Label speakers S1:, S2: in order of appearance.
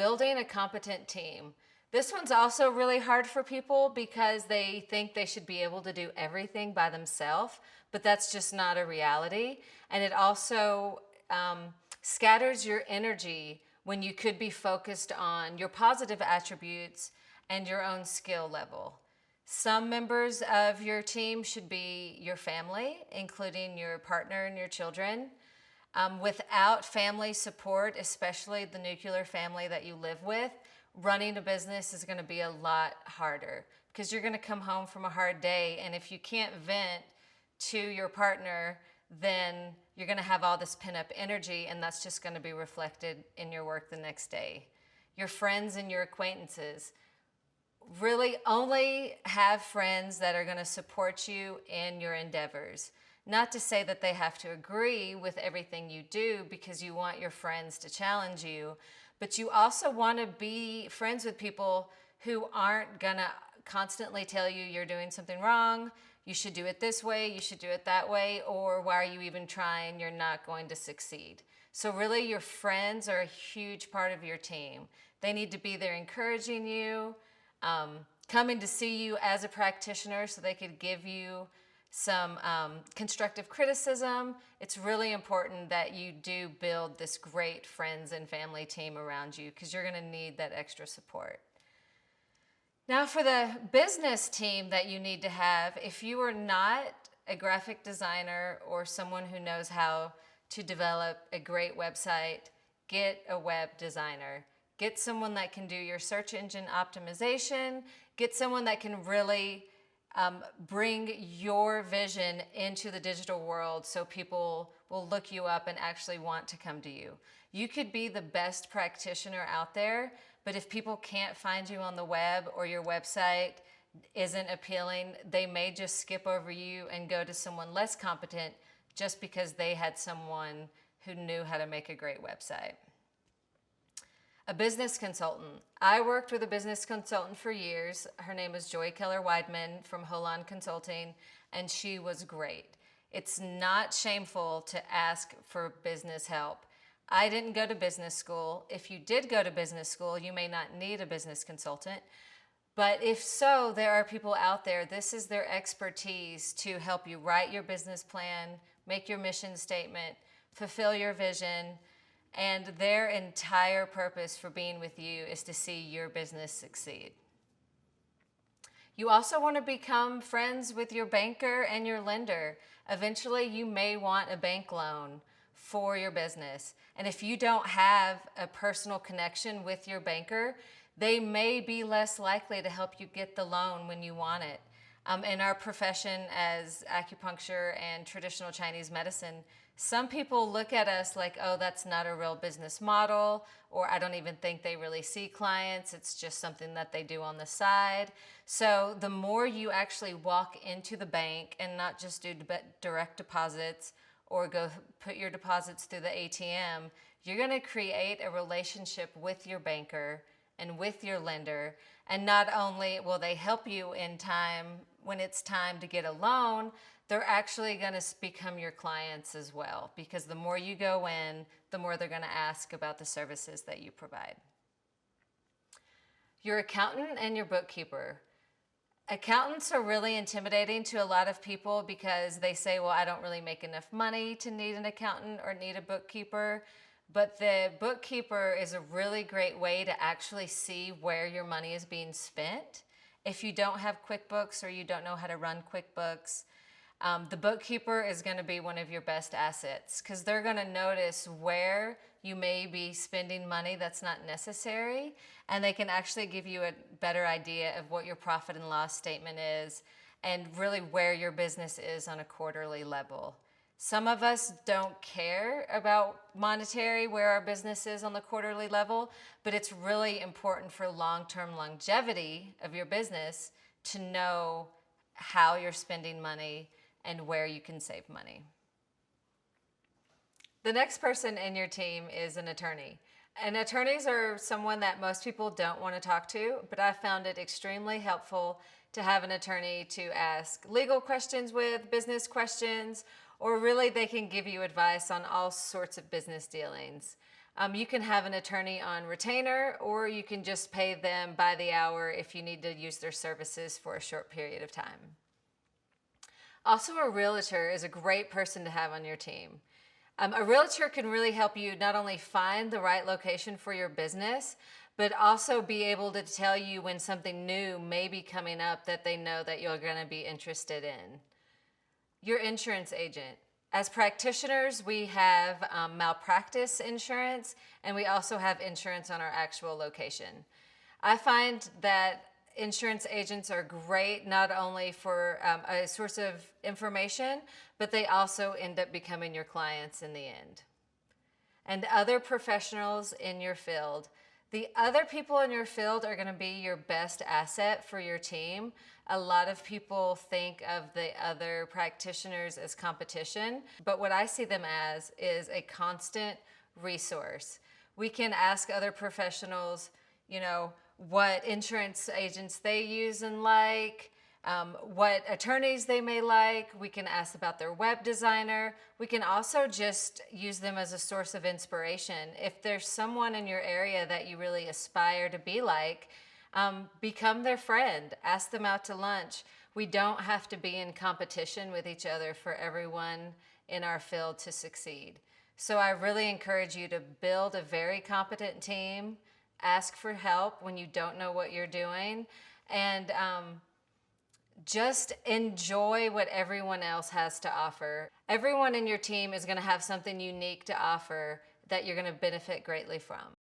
S1: building a competent team. This one's also really hard for people because they think they should be able to do everything by themselves, but that's just not a reality. And it also scatters your energy when you could be focused on your positive attributes and your own skill level. Some members of your team should be your family, including your partner and your children. Without family support, especially the nuclear family that you live with, running a business is going to be a lot harder because you're going to come home from a hard day, and if you can't vent to your partner, then you're going to have all this pent-up energy, and that's just going to be reflected in your work the next day. Your friends and your acquaintances. Really only have friends that are going to support you in your endeavors. Not to say that they have to agree with everything you do because you want your friends to challenge you, but you also want to be friends with people who aren't going to constantly tell you you're doing something wrong, you should do it this way, you should do it that way, or why are you even trying, you're not going to succeed. So really your friends are a huge part of your team. They need to be there encouraging you, coming to see you as a practitioner so they could give you some constructive criticism. It's really important that you do build this great friends and family team around you because you're going to need that extra support. Now for the business team that you need to have, if you are not a graphic designer or someone who knows how to develop a great website, get a web designer. Get someone that can do your search engine optimization. Get someone that can really bring your vision into the digital world so people will look you up and actually want to come to you. You could be the best practitioner out there, but if people can't find you on the web or your website isn't appealing, they may just skip over you and go to someone less competent just because they had someone who knew how to make a great website. A business consultant. I worked with a business consultant for years. Her name is Joy Keller-Weidman from Holon Consulting, and she was great. It's not shameful to ask for business help. I didn't go to business school. If you did go to business school, you may not need a business consultant. But if so, there are people out there, this is their expertise to help you write your business plan, make your mission statement, fulfill your vision, and their entire purpose for being with you is to see your business succeed. You also want to become friends with your banker and your lender. Eventually, you may want a bank loan for your business. And if you don't have a personal connection with your banker, they may be less likely to help you get the loan when you want it. In our profession as acupuncture and traditional Chinese medicine, some people look at us like, oh, that's not a real business model, or I don't even think they really see clients. It's just something that they do on the side. So the more you actually walk into the bank and not just do direct deposits or go put your deposits through the ATM, you're going to create a relationship with your banker and with your lender. And not only will they help you in time when it's time to get a loan, they're actually going to become your clients as well, because the more you go in, the more they're going to ask about the services that you provide. Your accountant and your bookkeeper. Accountants are really intimidating to a lot of people because they say, well, I don't really make enough money to need an accountant or need a bookkeeper. But the bookkeeper is a really great way to actually see where your money is being spent. If you don't have QuickBooks or you don't know how to run QuickBooks, the bookkeeper is going to be one of your best assets because they're going to notice where you may be spending money that's not necessary, and they can actually give you a better idea of what your profit and loss statement is and really where your business is on a quarterly level. Some of us don't care about monetary, where our business is on the quarterly level, but it's really important for long-term longevity of your business to know how you're spending money and where you can save money. The next person in your team is an attorney. And attorneys are someone that most people don't want to talk to, but I found it extremely helpful to have an attorney to ask legal questions with, business questions, or really they can give you advice on all sorts of business dealings. You can have an attorney on retainer, or you can just pay them by the hour if you need to use their services for a short period of time. Also, a realtor is a great person to have on your team. A realtor can really help you not only find the right location for your business, but also be able to tell you when something new may be coming up that they know that you're going to be interested in. Your insurance agent. As practitioners, we have malpractice insurance, and we also have insurance on our actual location. I find that insurance agents are great not only for a source of information, but they also end up becoming your clients in the end. And other professionals in your field. The other people in your field are going to be your best asset for your team. A lot of people think of the other practitioners as competition, but what I see them as is a constant resource. We can ask other professionals, what insurance agents they use and like, what attorneys they may like. We can ask about their web designer. We can also just use them as a source of inspiration. If there's someone in your area that you really aspire to be like, become their friend. Ask them out to lunch. We don't have to be in competition with each other for everyone in our field to succeed. So I really encourage you to build a very competent team. Ask for help when you don't know what you're doing, and just enjoy what everyone else has to offer. Everyone in your team is going to have something unique to offer that you're going to benefit greatly from.